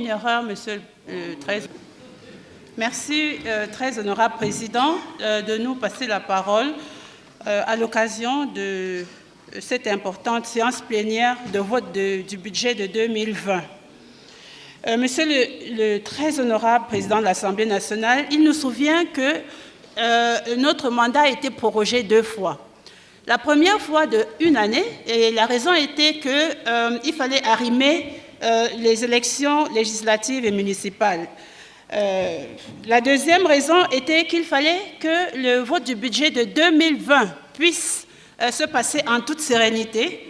Une erreur, monsieur le très... Merci, très honorable président, de nous passer la parole à l'occasion de cette importante séance plénière de vote du budget de 2020. Monsieur le très honorable président de l'Assemblée nationale, il nous souvient que notre mandat a été prorogé 2 fois. La première fois de 1 année, et la raison était qu'il fallait arrimer les élections législatives et municipales. La deuxième raison était qu'il fallait que le vote du budget de 2020 puisse se passer en toute sérénité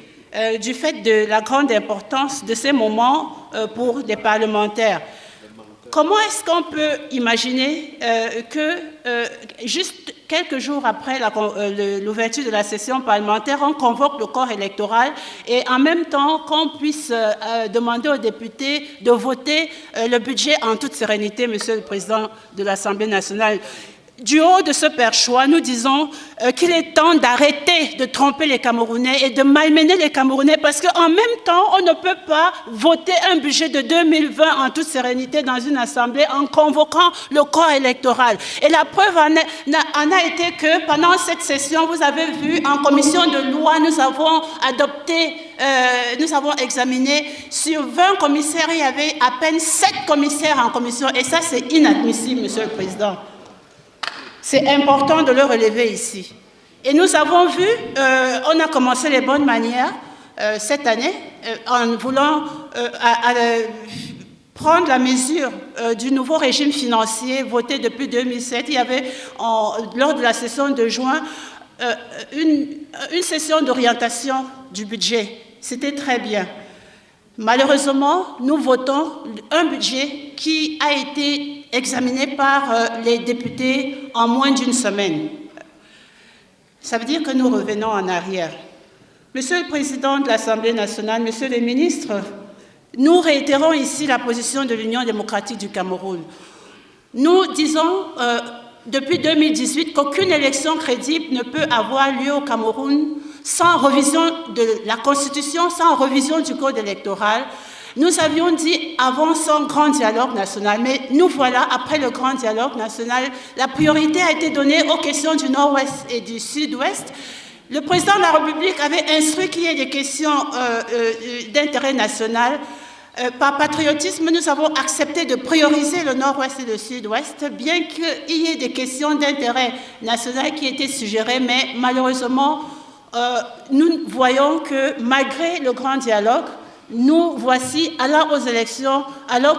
du fait de la grande importance de ces moments pour les parlementaires. Comment est-ce qu'on peut imaginer que juste quelques jours après l'ouverture de la session parlementaire, on convoque le corps électoral et en même temps qu'on puisse demander aux députés de voter le budget en toute sérénité, Monsieur le Président de l'Assemblée nationale? Du haut de ce perchoir, nous disons qu'il est temps d'arrêter de tromper les Camerounais et de malmener les Camerounais parce qu'en même temps, on ne peut pas voter un budget de 2020 en toute sérénité dans une assemblée en convoquant le corps électoral. Et la preuve en a été que pendant cette session, vous avez vu, en commission de loi, nous avons adopté, nous avons examiné sur 20 commissaires, il y avait à peine 7 commissaires en commission. Et ça, c'est inadmissible, Monsieur le Président. C'est important de le relever ici. Et nous avons vu, on a commencé les bonnes manières cette année en voulant prendre la mesure du nouveau régime financier voté depuis 2007. Il y avait, lors de la session de juin, une session d'orientation du budget. C'était très bien. Malheureusement, nous votons un budget qui a été examiné par les députés en moins d'1 semaine. Ça veut dire que nous revenons en arrière. Monsieur le Président de l'Assemblée nationale, Monsieur le ministre, nous réitérons ici la position de l'Union démocratique du Cameroun. Nous disons depuis 2018 qu'aucune élection crédible ne peut avoir lieu au Cameroun sans revision de la Constitution, sans revision du Code électoral. Nous avions dit avant son grand dialogue national, mais nous voilà, après le grand dialogue national, la priorité a été donnée aux questions du Nord-Ouest et du Sud-Ouest. Le président de la République avait instruit qu'il y ait des questions d'intérêt national. Par patriotisme, nous avons accepté de prioriser le Nord-Ouest et le Sud-Ouest, bien qu'il y ait des questions d'intérêt national qui étaient suggérées, mais malheureusement, nous voyons que malgré le grand dialogue, nous voici allant aux élections alors